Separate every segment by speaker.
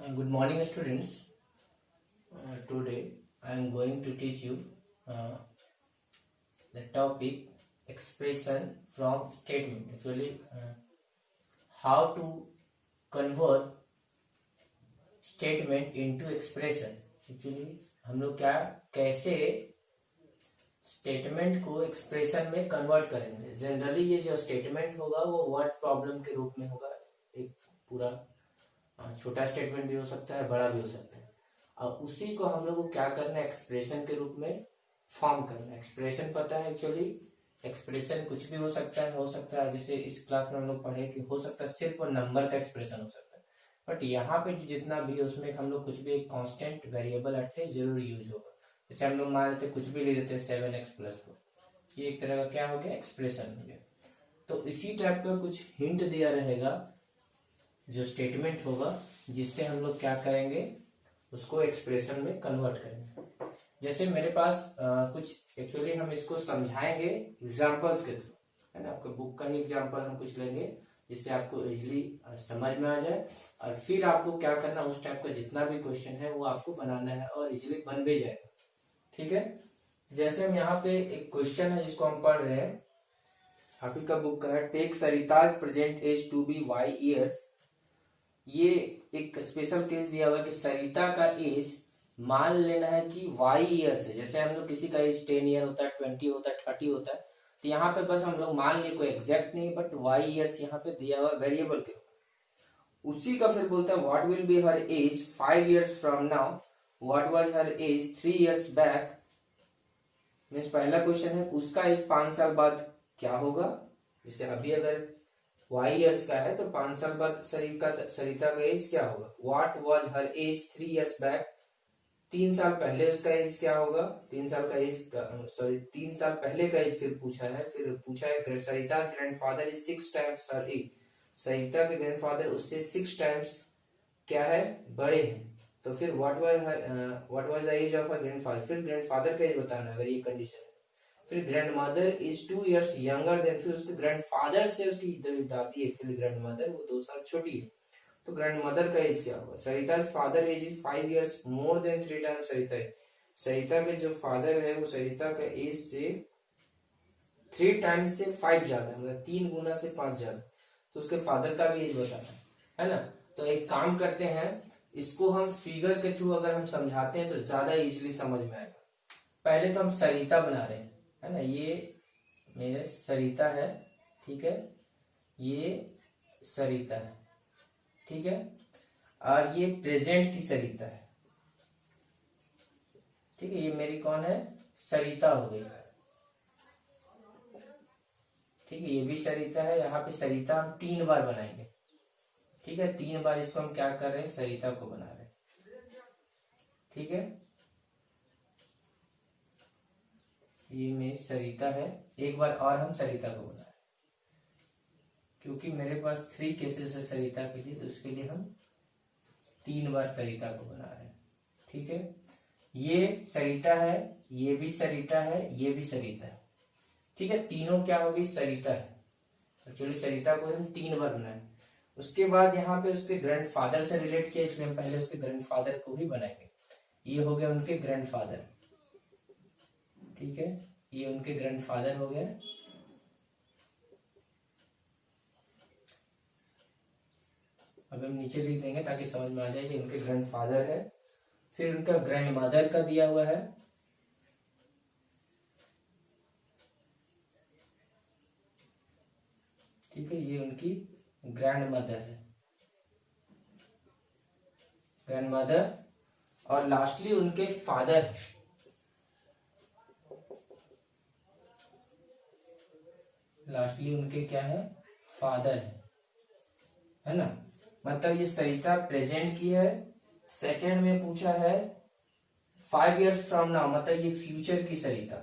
Speaker 1: Good morning, students. Today I am going to teach you uh, the topic expression from statement. Actually, how to convert statement into expression. Actually, हम लोग कैसे statement को expression में convert करेंगे. Generally ये जो statement होगा वो वर्ड प्रॉब्लम के रूप में होगा. एक पूरा छोटा स्टेटमेंट भी हो सकता है, बड़ा भी हो सकता है, और उसी को हम लोग को क्या करना है, एक्सप्रेशन के रूप में फॉर्म करना है. एक्सप्रेशन पता है एक्चुअली, एक्सप्रेशन कुछ भी हो सकता है. जैसे इस क्लास में हम लोग पढ़े कि हो सकता है सिर्फ नंबर का एक्सप्रेशन हो सकता है, बट यहाँ पे जितना भी है उसमें हम लोग कुछ भी एक कांस्टेंट वेरिएबल एटलीस्ट जरूर यूज होगा. जैसे हम लोग मान लेते कुछ भी ले लेते 7x+4, ये एक तरह का क्या हो गया, एक्सप्रेशन हो गया. तो इसी टाइप का कुछ हिंट दिया रहेगा जो स्टेटमेंट होगा, जिससे हम लोग क्या करेंगे, उसको एक्सप्रेशन में कन्वर्ट करेंगे. जैसे मेरे पास कुछ एक्चुअली हम इसको समझाएंगे एग्जांपल्स के थ्रू, है ना. आपके बुक का ही एग्जांपल हम कुछ लेंगे जिससे आपको इजीली समझ में आ जाए, और फिर आपको क्या करना, उस टाइप का जितना भी क्वेश्चन है वो आपको बनाना है और इजीली बन भी जाएगा. ठीक है. जैसे हम यहाँ पे एक क्वेश्चन है जिसको हम पढ़ रहे हैं, आप ही का बुक का है. Take Sarita's present age to be y years. ये एक स्पेशल केस दिया हुआ है कि सरिता का एज मान लेना है कि y ईयर्स है. जैसे हम लोग किसी का एज 10 ईयर होता है, 20 होता है, 30 होता है, तो यहाँ पे बस हम लोग मान लिए, कोई एग्जैक्ट नहीं, बट y ईयर्स यहाँ पे दिया हुआ वेरिएबल के. उसी का फिर बोलता है what will be her age 5 years from now, what was her age 3 years back. Means पहला क्वेश्चन है उसका एज 5 साल बाद क्या होगा. जैसे अभी अगर y ईयर्स का है तो 5 साल बाद सरिता का एज क्या होगा. What was her age 3 years back, 3 साल पहले उसका एज क्या होगा. 3 साल का एज, सॉरी 3 साल पहले का एज फिर पूछा है. Sarita's grandfather is 6 times her age. Sarita के ग्रैंडफादर उससे 6 टाइम्स क्या है, बड़े हैं. तो फिर what was the age of her grandfather, फिर ग्रैंडफादर का एज बताना है अगर ये कंडीशन है. फिर grandmother is 2 years younger than, फिर उसके ग्रैंडफादर से उसकी दादी एक्चुअली ग्रैंड मदर वो 2 साल छोटी है, तो ग्रैंड मदर का एज क्या होगा. Sarita's father age is 5 years more than 3 times Sarita. Sarita के जो फादर है वो सरिता का एज से 3 टाइम्स से 5 ज्यादा, मतलब 3 गुना से 5 ज्यादा, तो उसके फादर का भी एज बताना है ना. तो एक काम करते हैं, इसको हम फिगर के थ्रू अगर हम समझाते हैं तो ज्यादा इजीली समझ में आएगा. पहले तो हम सरिता बना रहे हैं, है ना. ये मेरे सरिता है, ठीक है, ये सरिता है, ठीक है, और ये प्रेजेंट की सरिता है, ठीक है. ये मेरी कौन है, सरिता हो गई, ठीक है. ये भी सरिता है. यहाँ पे सरिता हम 3 बार बनाएंगे, ठीक है. 3 बार इसको हम क्या कर रहे हैं, सरिता को बना रहे हैं, ठीक है. ये मेरी सरिता है. एक बार और हम सरिता को बना रहे हैं, क्योंकि मेरे पास 3 केसेस है सरिता के लिए, तो उसके लिए हम 3 बार सरिता को बना रहे हैं, ठीक है. ये सरिता है, ये भी सरिता है, ये भी सरिता है, ठीक है. तीनों क्या होगी, सरिता है. एक्चुअली सरिता को हम 3 बार बनाए. उसके बाद यहाँ पे उसके ग्रैंडफादर से रिलेट किया, इसलिए हम पहले उसके ग्रैंडफादर को भी बनाएंगे. ये हो गया उनके ग्रैंडफादर, ठीक है. ये उनके ग्रैंडफादर हो गया. अब हम नीचे लिख देंगे ताकि समझ में आ जाए कि उनके ग्रैंडफादर है. फिर उनका ग्रैंडमदर का दिया हुआ है, ठीक है. ये उनकी ग्रैंडमदर है, ग्रैंडमदर. और लास्टली उनके फादर है, लास्टली उनके क्या है, फादर है ना. मतलब ये सरिता प्रेजेंट की है. सेकेंड में पूछा है 5 ईयर्स फ्रॉम नाउ, मतलब ये फ्यूचर की सरिता,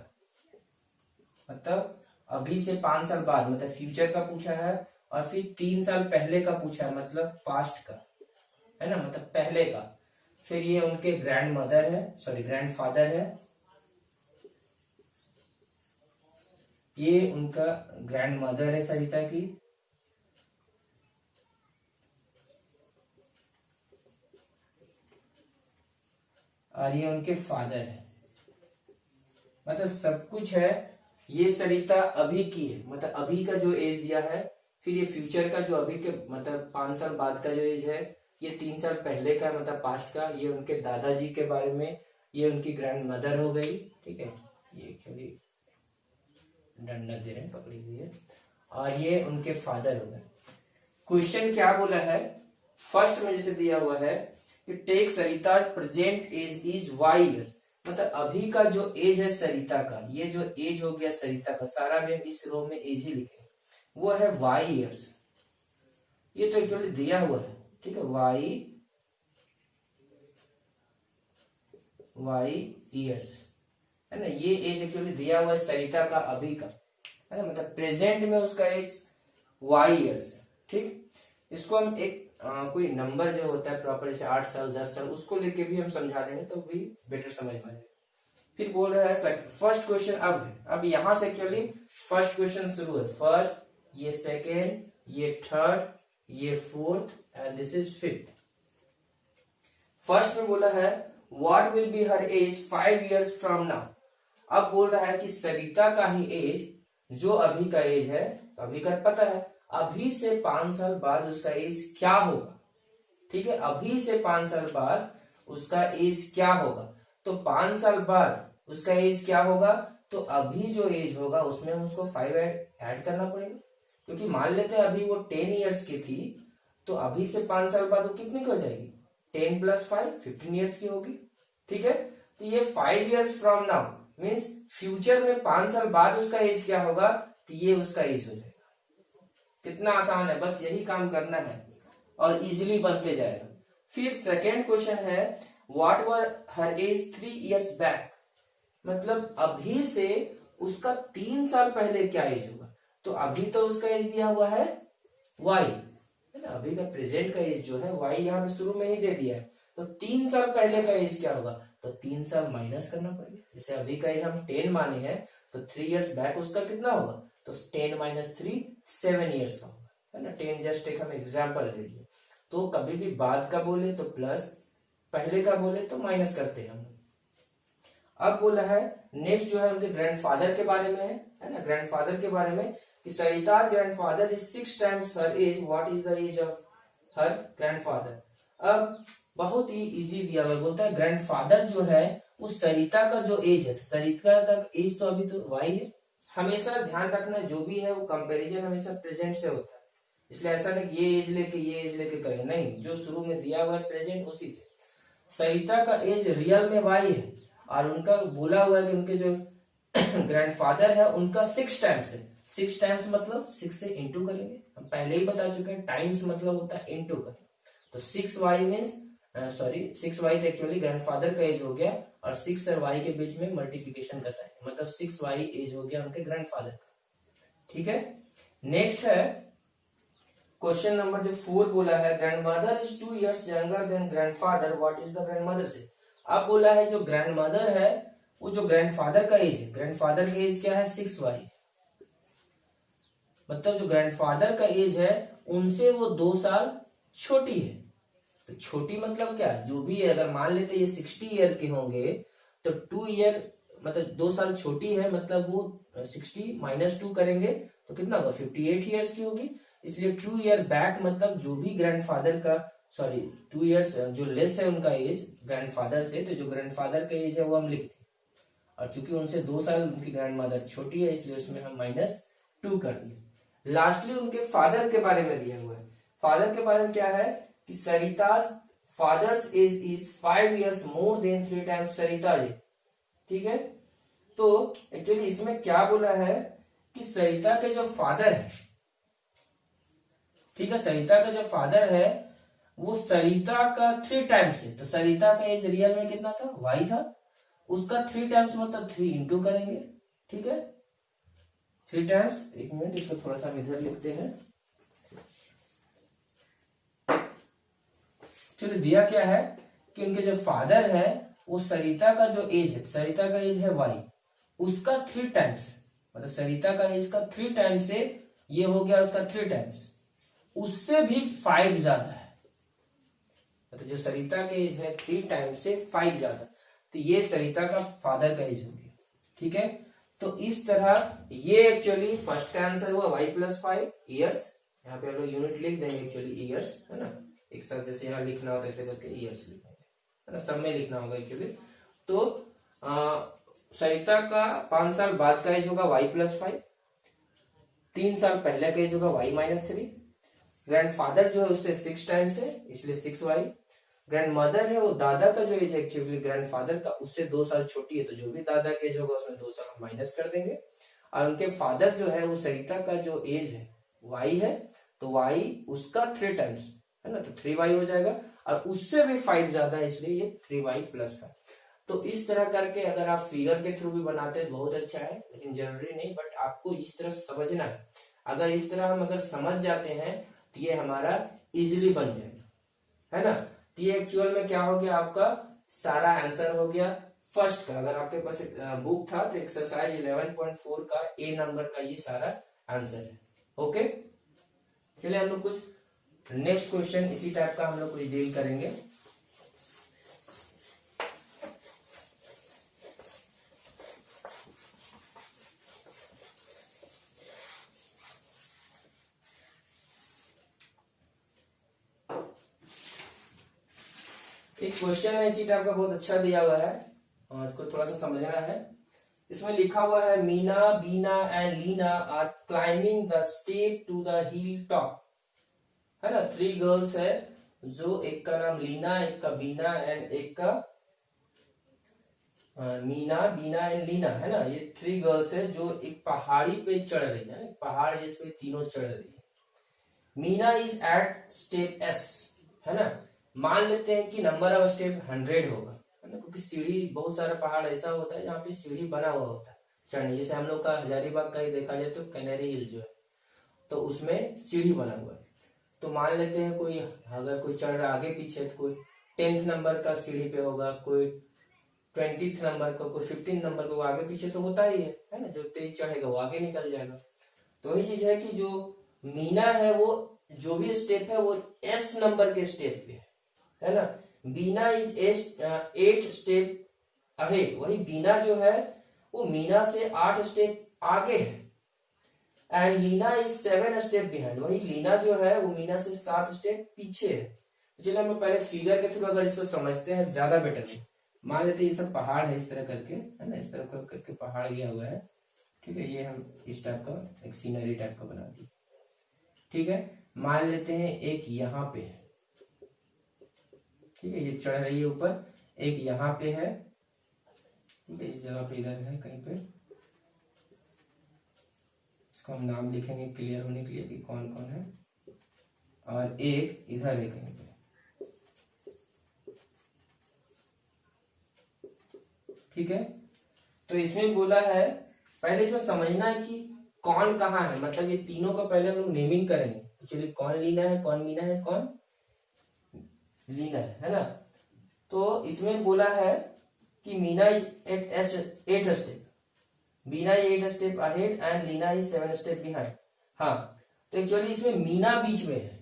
Speaker 1: मतलब अभी से 5 साल बाद, मतलब फ्यूचर का पूछा है. और फिर 3 साल पहले का पूछा है, मतलब पास्ट का, है ना, मतलब पहले का. फिर ये उनके ग्रैंड मदर है, सॉरी ग्रैंडफादर है. ये उनका ग्रैंड मदर है सरिता की. और ये उनके फादर है, मतलब सब कुछ है। ये सरिता अभी की है, मतलब अभी का जो एज दिया है, फिर ये फ्यूचर का जो अभी के मतलब 5 साल बाद का जो एज है, ये 3 साल पहले का मतलब पास्ट का, ये उनके दादाजी के बारे में, ये उनकी ग्रैंड मदर हो गई, ठीक है, ये एक्चुअली डंडा दे रहे हैं, पकड़ी हुई है, और ये उनके फादर हो गए। क्वेश्चन क्या बोला है, फर्स्ट में जैसे दिया हुआ है कि take Sarita present age is Y years, मतलब अभी का जो एज है सरिता का, ये जो एज हो गया सरिता का, सारा भी हम इस रो में एज ही लिखे, वो है वाई ईयर्स। ये तो एक्चुअली दिया हुआ है, ठीक है, वाई ईयर्स है ना, ये एज एक्चुअली दिया हुआ है सरिता का अभी का, है ना, मतलब प्रेजेंट में उसका एज वाई ईयर्स, ठीक। इसको हम एक कोई नंबर जो होता है प्रॉपर, जैसे 8 साल 10 साल, उसको लेके भी हम समझा देंगे तो भी बेटर समझ में आएगा। फिर बोल रहा है फर्स्ट क्वेश्चन अब है, अब यहां से एक्चुअली फर्स्ट क्वेश्चन शुरू है, फर्स्ट, ये सेकेंड, ये थर्ड, ये fourth and this is fifth. First में बोला है what will be her age 5 years from now. अब बोल रहा है कि सरिता का ही एज जो अभी का एज है, अभी का पता है, अभी से 5 साल बाद उसका एज क्या होगा, ठीक है, अभी से 5 साल बाद उसका एज क्या होगा, तो 5 साल बाद उसका एज क्या होगा, तो अभी जो एज होगा उसमें हम उसको 5 ऐड करना पड़ेगा, क्योंकि मान लेते हैं अभी वो 10 years की थी, तो अभी से 5 साल बाद वो कितनी की हो जाएगी, 10 + 5 15 years की होगी, ठीक है। तो ये 5 years from now means future में 5 साल बाद उसका एज क्या होगा, तो ये उसका एज हो जाएगा। कितना आसान है, बस यही काम करना है और इजीली बनते जाएगा। फिर सेकेंड क्वेश्चन है what were her age 3 years back, मतलब अभी से उसका 3 साल पहले क्या एज होगा, तो अभी तो उसका एज दिया हुआ है वाई, है ना, अभी का प्रेजेंट का एज जो है वाई यहाँ पे शुरू में ही दे दिया है, तो 3 साल पहले का एज क्या होगा, तो 3 साल माइनस करना पड़ेगा। जैसे अभी का एज हम 10 माने हैं, तो 3 years बैक उसका कितना होगा, तो 10 - 3 7 years का होगा, है ना, 10 जस्ट एक हम एग्जाम्पल ले लिए। तो कभी भी बाद का बोले तो प्लस, पहले का बोले तो माइनस करते हैं हम। अब बोला है नेक्स्ट जो है उनके ग्रैंडफादर के बारे में है ना, ग्रैंडफादर के बारे में कि Sarita's grandfather is 6 times her age, what is the age of her grandfather. अब बहुत ही इजी दिया हुआ, बोलता है ग्रैंडफादर जो है उस सरिता का जो एज है, सरिता का एज तो अभी तो वाई है, हमेशा ध्यान रखना जो भी है वो कंपैरिजन हमेशा प्रेजेंट से होता है, इसलिए ऐसा नहीं ये एज लेके करें, नहीं, जो शुरू में दिया हुआ है प्रेजेंट उसी से। सरिता का एज रियल में वाई है, और उनका बोला हुआ है कि उनके जो ग्रैंडफादर है उनका 6 times है, 6 times मतलब 6 से इंटू करेंगे, हम पहले ही बता चुके हैं, टाइम्स मतलब होता है इंटू करें, तो 6y मीन्स 6y तो एक्चुअली ग्रैंडफादर का एज हो गया, और 6 और y के बीच में मल्टीप्लीकेशन का साइन, मतलब 6y एज हो गया उनके ग्रैंडफादर का, ठीक है। नेक्स्ट है क्वेश्चन नंबर जो 4 बोला है grandmother is 2 years younger than grandfather, what is the grandmother से। अब बोला है जो ग्रैंडमदर है वो जो ग्रैंडफादर का एज है, ग्रैंडफादर का एज क्या है 6y, मतलब जो ग्रैंडफादर का एज है उनसे वो 2 साल छोटी है, तो छोटी मतलब क्या, जो भी है, अगर मान लेते ये 60 years के होंगे तो 2 year मतलब 2 साल छोटी है, मतलब वो 60 - 2 करेंगे तो कितना होगा 58 years की होगी, इसलिए 2 year बैक मतलब जो भी ग्रैंडफादर का 2 years जो लेस है उनका एज ग्रैंडफादर से, तो जो ग्रैंडफादर का एज है वो हम लिखते हैं, और चूंकि उनसे 2 साल उनकी ग्रैंडमदर छोटी है इसलिए उसमें हम -2 कर दिए। लास्टली उनके फादर के बारे में दिया हुआ है, फादर के बारे में क्या है कि Sarita's father's age is 5 years more than 3 times Sarita ji, ठीक है। तो एक्चुअली इसमें क्या बोला है कि सरिता के जो फादर है, ठीक है, सरिता का जो फादर है वो सरिता का 3 times है, तो सरिता का एज रियल में कितना था वाई था, उसका 3 times मतलब 3 इंटू करेंगे, ठीक है, 3 times, एक मिनट इसको थोड़ा सा इधर लिखते हैं। चलो दिया क्या है कि उनके जो फादर है वो सरिता का जो एज है, सरिता का एज है वाई, उसका 3 times, मतलब सरिता का एज का 3 times से ये हो गया उसका 3 times, उससे भी 5 ज्यादा है, मतलब जो सरिता का एज है 3 times से 5 ज्यादा, तो ये सरिता का फादर का एज हो गया। ठीक है, तो इस तरह ये एक्चुअली फर्स्ट का आंसर हुआ y+5 ईयर्स। यहाँ पे हम लोग यूनिट लिख देंगे एक्चुअली ईयर्स, है ना, एक साथ जैसे यहाँ लिखना होता है ऐसे करके ईयर्स लिखेंगे, है ना, सब में लिखना होगा एक्चुअली। तो सरिता का 5 साल बाद का एज होगा y+5, 3 साल पहले का एज होगा y-3, ग्रैंडफादर जो है उससे 6 टाइम्स है इसलिए 6y, ग्रैंड मदर है वो दादा का जो एज एक्चुअली ग्रैंडफादर का उससे 2 साल छोटी है, तो जो भी दादा का एज होगा उसमें 2 साल माइनस कर देंगे। और उनके फादर जो है वो सरिता का जो एज है y है, तो y उसका 3 टाइम्स है ना, तो 3y हो जाएगा, और उससे भी 5 ज्यादा है इसलिए ये 3y+5। तो इस तरह करके अगर आप फिगर के थ्रू भी बनाते हैं बहुत अच्छा है, लेकिन जरूरी नहीं, बट आपको इस तरह समझना है। अगर इस तरह हम अगर समझ जाते हैं तो ये हमारा इजिली बन जाएगा, है ना। तो ये एक्चुअल में क्या हो गया, आपका सारा आंसर हो गया फर्स्ट का। अगर आपके पास बुक था तो एक्सरसाइज 11.4 का ए नंबर का ये सारा आंसर है। ओके, चलिए हम लोग कुछ नेक्स्ट क्वेश्चन इसी टाइप का हम लोग कुछ डील करेंगे। एक क्वेश्चन है इसी टाइप का, बहुत अच्छा दिया हुआ है, इसको थोड़ा सा समझना है। इसमें लिखा हुआ है Meena, Beena and Leena are climbing the step to the hill top, है ना। 3 गर्ल्स है, जो एक का नाम लीना, एक का बीना एंड एक का मीना, बीना एंड लीना, है ना। ये 3 गर्ल्स है जो एक पहाड़ी पे चढ़ रही है, एक पहाड़ जिसपे तीनों चढ़ रही है। Meena is at step S, है ना। मान लेते हैं कि नंबर ऑफ स्टेप 100 होगा, है ना, क्योंकि सीढ़ी, बहुत सारा पहाड़ ऐसा होता है जहाँ पे सीढ़ी बना हुआ होता है चढ़ने, जैसे हम लोग का हजारीबाग का ही देखा जाए तो कैनरी हिल जो है, तो उसमें सीढ़ी बना हुआ है। तो मान लेते हैं कोई, अगर कोई चढ़ रहा आगे पीछे, तो कोई 10th नंबर का सीढ़ी पे होगा, कोई 20th नंबर का, कोई 15 नंबर का, आगे पीछे तो होता ही है ना। जो तेज चढ़ेगा वो आगे निकल जाएगा। तो वही चीज है कि जो मीना है वो जो भी स्टेप है वो S नंबर के स्टेप पे है ना। बीना इज 8 स्टेप अहेड, वही बीना जो है वो मीना से 8 स्टेप आगे है। And Leena is 7 step behind, वही लीना जो है वो मीना से 7 स्टेप पीछे है। तो चलिए हम पहले फिगर के थ्रू अगर इसको समझते हैं ज्यादा बेटर है। मान लेते हैं ये सब पहाड़ है इस तरह करके, है ना, इस तरह करके पहाड़ गया हुआ है। ठीक है, ये हम इस टाइप का एक सीनरी टाइप का बना दिए। ठीक है, मान लेते हैं एक यहाँ पे है, ठीक है, ये चढ़ रही है ऊपर, एक यहाँ पे है, ठीक है, इस जगह पे इधर है कहीं पे, इसको हम नाम लिखेंगे क्लियर होने के लिए कि कौन कौन है, और एक इधर है कहीं पे। ठीक है, तो इसमें बोला है, पहले इसमें समझना है कि कौन कहाँ है, मतलब ये तीनों का पहले हम लोग नेमिंग करेंगे। तो चलिए कौन लीना है, कौन मीना है, कौन लीना है ना। तो इसमें बोला है कि Meena is 8 step, Beena is 8 step ahead and Leena is 7 step behind. हाँ, तो एक्चुअली इसमें मीना बीच में है,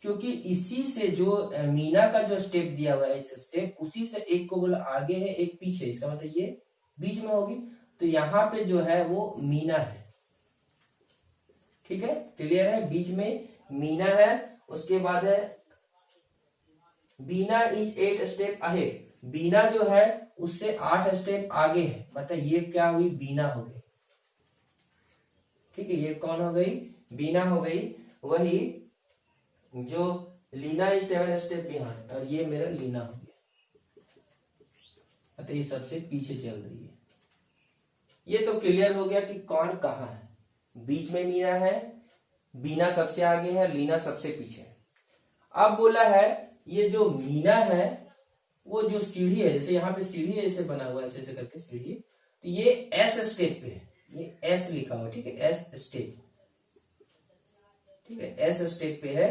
Speaker 1: क्योंकि इसी से जो मीना का जो स्टेप दिया हुआ है स्टेप, उसी से एक को बोला आगे है एक पीछे, इसका मतलब ये बीच में होगी। तो यहाँ पे जो है वो मीना है। ठीक है, क्लियर है, बीच में मीना है। उसके बाद है बीना इज 8 स्टेप अहेड, बीना जो है उससे 8 स्टेप आगे है, मतलब ये क्या हुई, बीना हो गई। ठीक है, ये कौन हो गई, बीना हो गई। वही जो लीना इज 7 स्टेप बिहाइंड, और ये मेरा लीना हो गया, मतलब ये सबसे पीछे चल रही है। ये तो क्लियर हो गया कि कौन कहाँ है। बीच में मीना है, बीना सबसे आगे है, लीना सबसे पीछे है। अब बोला है ये जो मीना है वो जो सीढ़ी है, जैसे यहाँ पे सीढ़ी ऐसे बना हुआ है ऐसे करके सीढ़ी, तो ये S स्टेप पे है, ये S लिखा हुआ है। ठीक है, S स्टेप, ठीक है, S स्टेप पे है।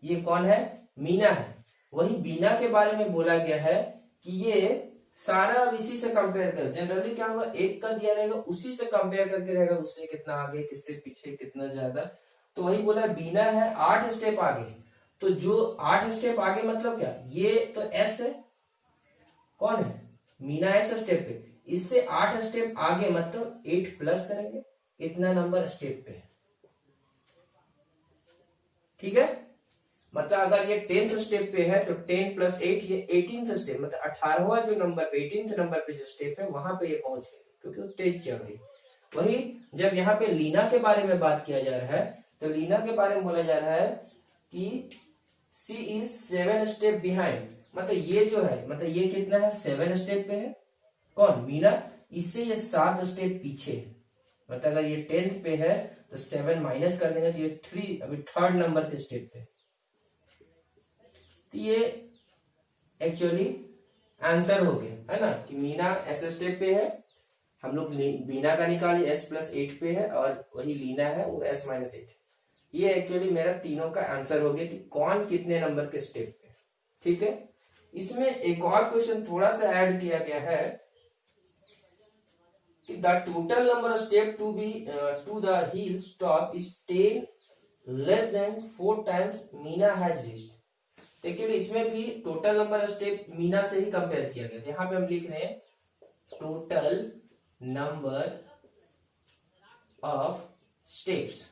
Speaker 1: ये कौन है, मीना है। वही बीना के बारे में बोला गया है कि ये सारा अब इसी से कंपेयर कर, जनरली क्या होगा, एक का दिया रहेगा उसी से कंपेयर करके रहेगा, उससे कितना आगे, किससे पीछे, कितना ज्यादा। तो वही बोला बीना है 8 स्टेप आगे, तो जो 8 स्टेप आगे मतलब क्या, ये तो S है, कौन है, मीना ऐसा स्टेप पे, इससे 8 स्टेप आगे मतलब 8 प्लस करेंगे, इतना नंबर स्टेप पे है। ठीक है, मतलब अगर ये 10th स्टेप पे है तो 10 + 8 ये 18th स्टेप, मतलब 18वां जो नंबर पे 18th नंबर पे जो स्टेप है वहां पे ये पहुंच गए, क्योंकि वो तेज चल रही। वही जब यहाँ पे लीना के बारे में बात किया जा रहा है तो लीना के बारे में बोला जा रहा है कि सी इज 7 स्टेप बिहाइंड, मतलब ये जो है, मतलब ये कितना है 7 स्टेप पे है, कौन, मीना, इससे ये 7 स्टेप पीछे है। मतलब अगर ये 10th पे है तो 7 माइनस कर देंगे तो ये 3 अभी 3rd नंबर के स्टेप पे। तो ये एक्चुअली आंसर हो गया है ना, कि मीना ऐसे स्टेप पे है, हम लोग बीना का निकाले S+8 पे है, और वही लीना है वो S-8। ये एक्चुअली मेरा तीनों का आंसर हो गया कि कौन कितने नंबर के स्टेप पे। ठीक है, इसमें एक और क्वेश्चन थोड़ा सा ऐड किया गया है कि the total number of step to be to the hill top is 10 less than 4 times Meena has reached. Actually इसमें भी total number of step Meena से ही कंपेयर किया गया। यहाँ पे हम लिख रहे हैं टोटल नंबर ऑफ स्टेप्स।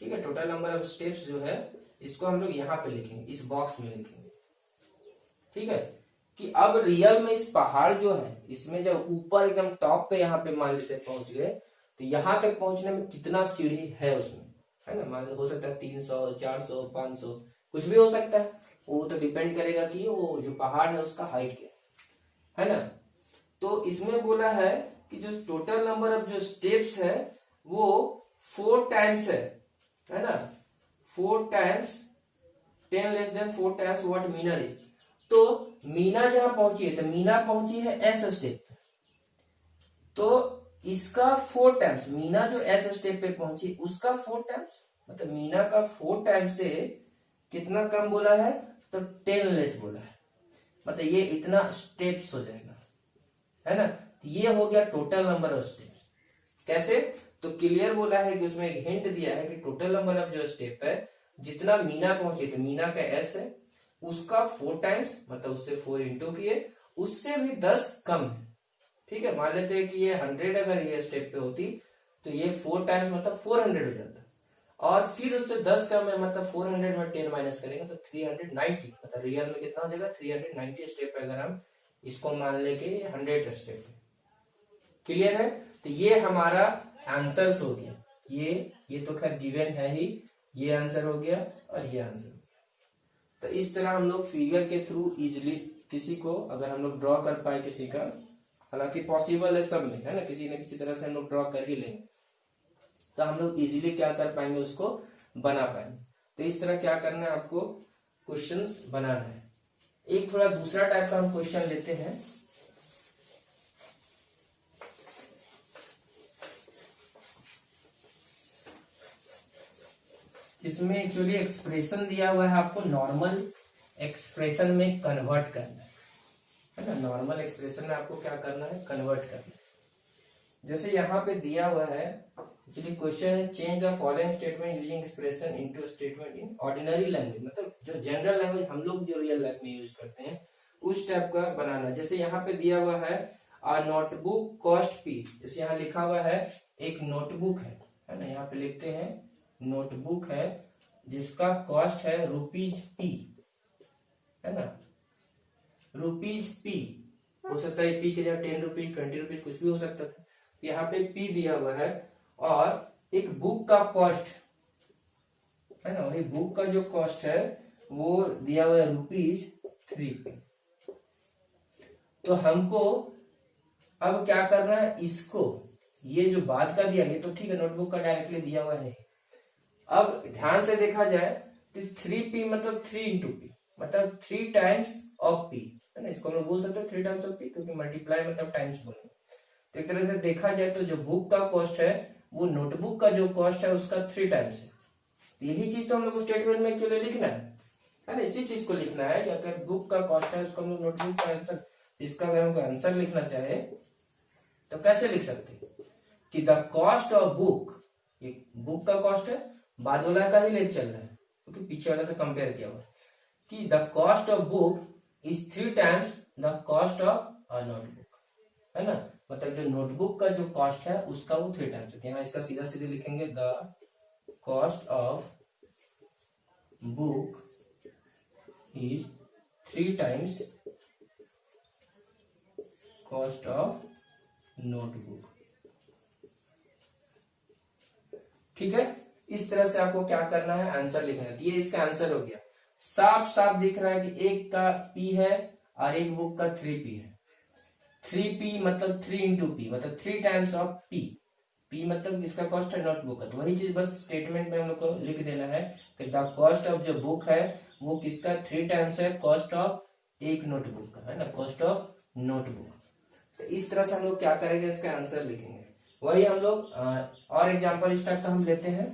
Speaker 1: ठीक है, टोटल नंबर ऑफ स्टेप्स जो है इसको हम लोग यहाँ पे लिखेंगे, इस बॉक्स में लिखेंगे। ठीक है, कि अब रियल में इस पहाड़ जो है इसमें जब ऊपर एकदम टॉप पे यहाँ पे मान लेते पहुंच गए तो यहाँ तक पहुंचने में कितना सीढ़ी है उसमें, है ना, मान हो सकता है 300, 400, 500, कुछ भी हो सकता है, वो तो डिपेंड करेगा कि वो जो पहाड़ है उसका हाइट क्या है ना। तो इसमें बोला है कि जो टोटल नंबर ऑफ जो स्टेप्स है वो 4 टाइम्स है ना, 4 times 10 less than 4 times what Meena is. तो मीना जहां पहुंची है तो मीना पहुंची है S स्टेप पे, तो इसका 4 टाइम्स, मीना जो S स्टेप पे पहुंची उसका 4 टाइम्स, मतलब मीना का 4 टाइम्स से कितना कम बोला है तो 10 लेस बोला है, मतलब ये इतना स्टेप्स हो जाएगा, है ना। ये हो गया टोटल नंबर ऑफ स्टेप्स। कैसे, तो क्लियर बोला है कि उसमें एक हिंट दिया है कि टोटल नंबर ऑफ जो स्टेप है जितना मीना पहुंचे, तो मीना का S है उसका 4 टाइम्स, मतलब उससे 4 इंटू किए, उससे भी 10 कम है। ठीक है, मान लेते हैं कि ये 100 अगर ये स्टेप पे होती तो ये 4 टाइम्स मतलब 400 हो जाता, और फिर उससे 10 कम है, मतलब 400 में 10 माइनस करेंगे तो 390, मतलब रियल में कितना हो जाएगा 390 स्टेप पे, अगर हम इसको मान लेके 100 स्टेप पे। क्लियर है, तो ये हमारा आंसर हो गया। ये तो खैर गिवन है ही, ये आंसर हो गया और ये आंसर हो गया। तो इस तरह हम लोग फिगर के थ्रू इजिली किसी को अगर हम लोग ड्रॉ कर पाए किसी का, हालांकि पॉसिबल है सब में, है ना, किसी न किसी तरह से हम लोग ड्रॉ कर ही लेंगे, तो हम लोग इजिली क्या कर पाएंगे, उसको बना पाएंगे। तो इस तरह क्या करना है, आपको क्वेश्चंस बनाना है। एक थोड़ा दूसरा टाइप का हम क्वेश्चन लेते हैं। इसमें एक्चुअली एक्सप्रेशन दिया हुआ है, आपको नॉर्मल एक्सप्रेशन में कन्वर्ट करना है ना, नॉर्मल एक्सप्रेशन में आपको क्या करना है, कन्वर्ट करना है। जैसे यहाँ पे दिया हुआ है, एक्चुअली क्वेश्चन है change the following statement using expression into statement in ordinary language, मतलब जो जनरल लैंग्वेज हम लोग जो रियल लाइफ में यूज करते हैं उस टाइप का बनाना। जैसे यहाँ पे दिया हुआ है आ नोटबुक कॉस्ट P, जैसे यहाँ लिखा हुआ है एक नोटबुक है ना, यहाँ पे लिखते हैं नोटबुक है जिसका कॉस्ट है ₹P, है ना, ₹P, हो सकता है P के जगह 10 रुपीज 20 रुपीज कुछ भी हो सकता था, यहाँ पे P दिया हुआ है, और एक बुक का कॉस्ट है ना, वही बुक का जो कॉस्ट है वो दिया हुआ है ₹3। तो हमको अब क्या करना है, इसको ये जो बाद का दिया ये तो ठीक है, नोटबुक का डायरेक्टली दिया हुआ है। अब ध्यान से देखा जाए तो 3P मतलब 3 इंटू P, मतलब 3 टाइम्स ऑफ P, है ना, इसको हम लोग बोल सकते हैं 3 टाइम्स ऑफ P, क्योंकि मल्टीप्लाई मतलब टाइम्स बोलेंगे। तो एक तरह से देखा जाए तो जो बुक का कॉस्ट है वो नोटबुक का जो कॉस्ट है उसका 3 टाइम्स है। तो यही चीज तो हम लोग स्टेटमेंट में एक्चुअली लिखना है ना, इसी चीज को लिखना है कि अगर बुक का कॉस्ट है उसको हम लोग नोटबुक का आंसर, इसका अगर हमको आंसर लिखना चाहे तो कैसे लिख सकते हैं कि द कॉस्ट ऑफ बुक, ये बुक का कॉस्ट है, बाद वाला का ही लेट चल रहा है क्योंकि पीछे वाला से कंपेयर किया हुआ, कि the cost of book is 3 times the cost of a notebook, है ना, मतलब जो नोटबुक का जो कॉस्ट है उसका वो 3 टाइम्स होती है। यहाँ इसका सीधा सीधे लिखेंगे the cost of book is 3 times cost of notebook. ठीक है, इस तरह से आपको क्या करना है, आंसर लिखना है। ये इसका आंसर हो गया। साफ साफ दिख रहा है कि एक का पी है और एक बुक का 3p है। 3p मतलब 3 इंटू पी मतलब 3 टाइम्स ऑफ पी। पी मतलब इसका कॉस्ट है नोटबुक का, तो वही चीज बस स्टेटमेंट में हम लोग को लिख देना है कि द कॉस्ट ऑफ जो बुक है वो किसका 3 टाइम्स है कॉस्ट ऑफ एक नोटबुक का, है ना, कॉस्ट ऑफ नोटबुक। तो इस तरह से हम लोग क्या करेंगे, इसका आंसर लिखेंगे। वही हम लोग और एग्जांपल इस टाइप का हम लेते हैं।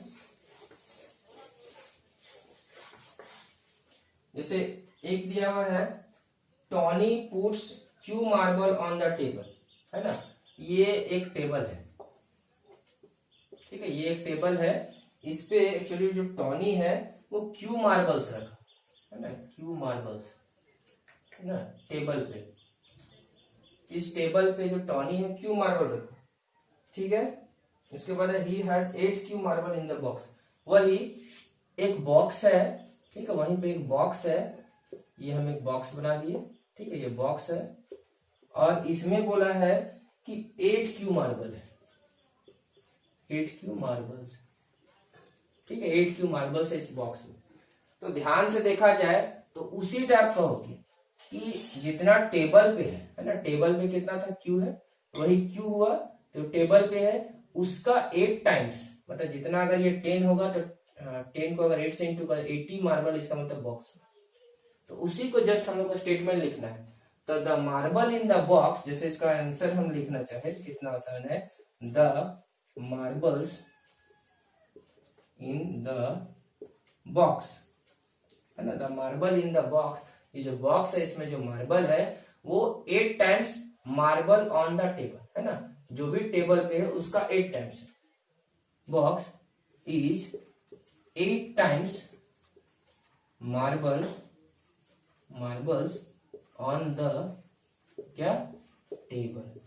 Speaker 1: जैसे एक दिया हुआ है Tony puts Q marble on the table, है ना, ये एक टेबल है। ठीक है, ये एक टेबल है, इस पे एक्चुअली जो टॉनी है वो क्यू मार्बल्स रखा, है ना, क्यू मार्बल्स, है ना, टेबल पे। इस टेबल पे जो टॉनी है क्यू मार्बल रखा। ठीक है, इसके बाद he has 8 Q marble in the box. वही एक बॉक्स है, ठीक है, वहीं पे एक बॉक्स है, ये हम एक बॉक्स बना दिए। ठीक है, ये बॉक्स है और इसमें बोला है कि 8 क्यू मार्बल है, 8 क्यू मार्बल्स। ठीक है, 8 क्यू मार्बल्स है इस बॉक्स में। तो ध्यान से देखा जाए तो उसी टाइप का होगी कि जितना टेबल पे है ना, टेबल पे कितना था क्यू है, वही क्यू हुआ, तो टेबल पे है उसका 8 टाइम्स, मतलब जितना अगर ये 10 होगा तो 10 को अगर 8 से इंटू कर 80 मार्बल, इसका मतलब बॉक्स। तो उसी को जस्ट हम लोग को स्टेटमेंट लिखना है। तो the marble in the box, जैसे इसका आंसर हम लिखना चाहे कितना आसान है, the marbles in the box, है ना, the marble in the box, ये जो बॉक्स है इसमें जो मार्बल है वो 8 times marble on the table, है ना, जो भी टेबल पे है उसका 8 times. Box is 8 times marbles on the क्या टेबल।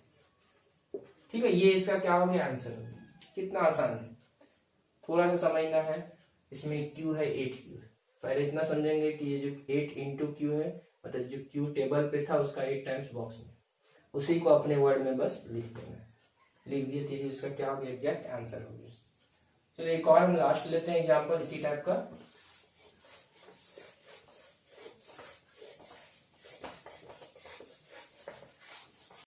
Speaker 1: ठीक है, ये इसका क्या हो गया, आंसर हो गया। कितना आसान है, थोड़ा सा समझना है। इसमें क्यू है 8 क्यू है, पहले इतना समझेंगे कि ये जो 8 इंटू क्यू है मतलब जो क्यू टेबल पे था उसका 8 टाइम्स बॉक्स में, उसी को अपने वर्ड में बस लिख देना है। लिख दिए तो इसका क्या हो गया, एग्जैक्ट आंसर हो गया। चलो एक और हम लास्ट लेते हैं एग्जांपल इसी टाइप का।